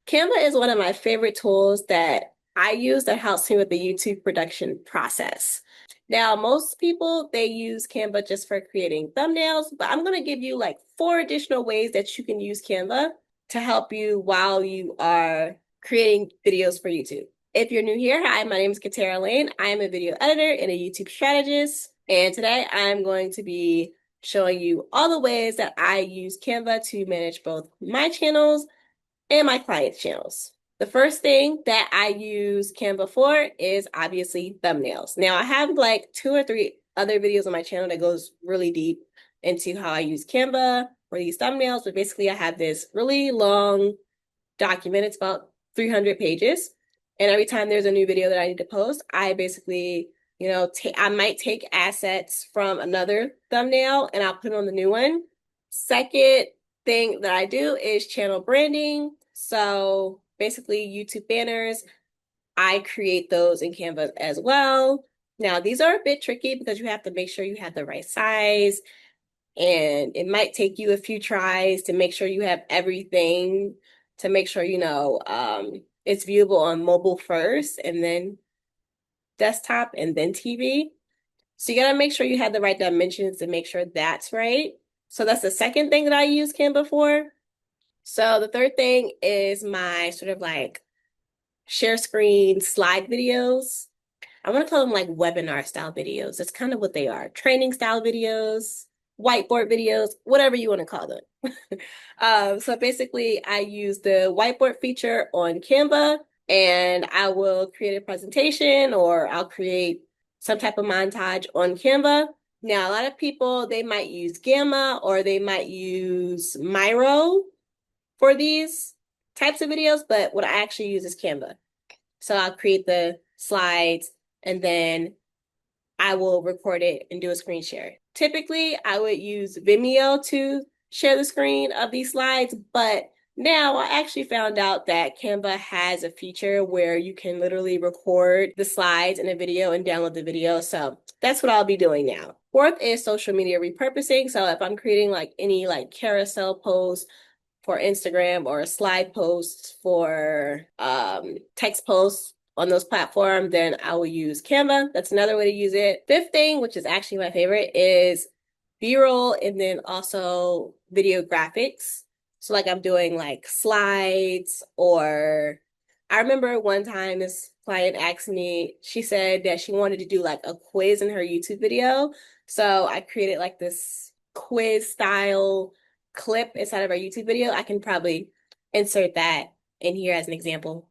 Canva is one of my favorite tools that I use that helps me with the YouTube production process. Now, most people, they use Canva just for creating thumbnails, but I'm going to give you like 4 additional ways that you can use Canva to help you while you are creating videos for YouTube. If you're new here, hi, my name is Catara Lane. I am a video editor and a YouTube strategist. And today I'm going to be showing you all the ways that I use Canva to manage both my channels and my clients' channels. The first thing that I use Canva for is obviously thumbnails. Now I have like 2 or 3 other videos on my channel that goes really deep into how I use Canva for these thumbnails, but basically I have this really long document. It's about 300 pages. And every time there's a new video that I need to post, I basically, I might take assets from another thumbnail and I'll put it on the new one. Second thing that I do is channel branding. So basically YouTube banners, I create those in Canva as well. Now, these are a bit tricky because you have to make sure you have the right size, and it might take you a few tries to make sure you have everything, to make sure, it's viewable on mobile first and then desktop and then TV. So you gotta make sure you have the right dimensions to make sure that's right. So that's the second thing that I use Canva for. So the third thing is my sort of like share screen slide videos. I want to call them like webinar style videos. That's kind of what they are. Training style videos, whiteboard videos, whatever you want to call them. So basically I use the whiteboard feature on Canva, and I will create a presentation or I'll create some type of montage on Canva. Now, a lot of people, they might use Gamma or they might use Miro for these types of videos, but what I actually use is Canva. So I'll create the slides and then I will record it and do a screen share. Typically, I would use Vimeo to share the screen of these slides, but now I actually found out that Canva has a feature where you can literally record the slides in a video and download the video. So that's what I'll be doing now. Fourth is social media repurposing. So if I'm creating like any like carousel posts for Instagram or slide posts for text posts on those platforms, then I will use Canva. That's another way to use it. Fifth thing, which is actually my favorite, is B-roll and then also video graphics. So like I'm doing like slides, or I remember one time this client asked me, she said that she wanted to do like a quiz in her YouTube video. So I created like this quiz style clip inside of our YouTube video. I can probably insert that in here as an example.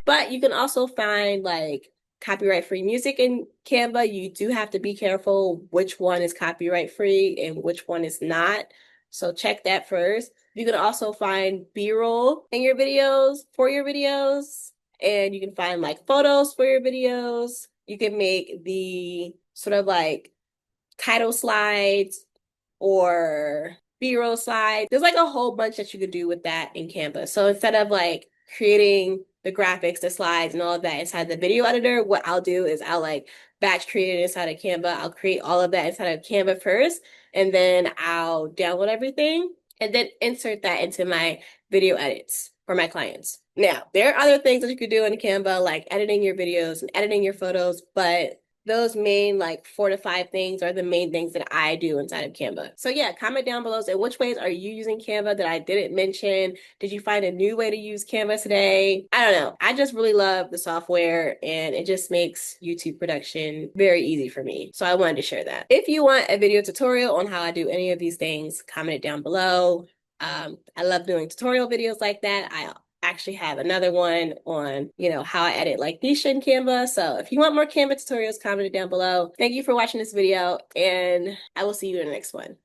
But you can also find like copyright-free music in Canva. You do have to be careful which one is copyright-free and which one is not. So check that first. You can also find B-roll in your videos, for your videos, and you can find like photos for your videos. You can make the sort of like title slides or B-roll slides. There's like a whole bunch that you could do with that in Canva. So instead of like creating the graphics, the slides, and all of that inside the video editor, what I'll do is I'll like batch create it inside of Canva. I'll create all of that inside of Canva first, and then I'll download everything and then insert that into my video edits for my clients. Now, there are other things that you could do in Canva, like editing your videos and editing your photos, but those main like 4 to 5 things are the main things that I do inside of Canva. So yeah, comment down below, say which ways are you using Canva that I didn't mention? Did you find a new way to use Canva today? I don't know. I just really love the software and it just makes YouTube production very easy for me. So I wanted to share that. If you want a video tutorial on how I do any of these things, comment it down below. I love doing tutorial videos like that. I actually have another one on, how I edit like Nisha in Canva. So if you want more Canva tutorials, comment it down below. Thank you for watching this video, and I will see you in the next one.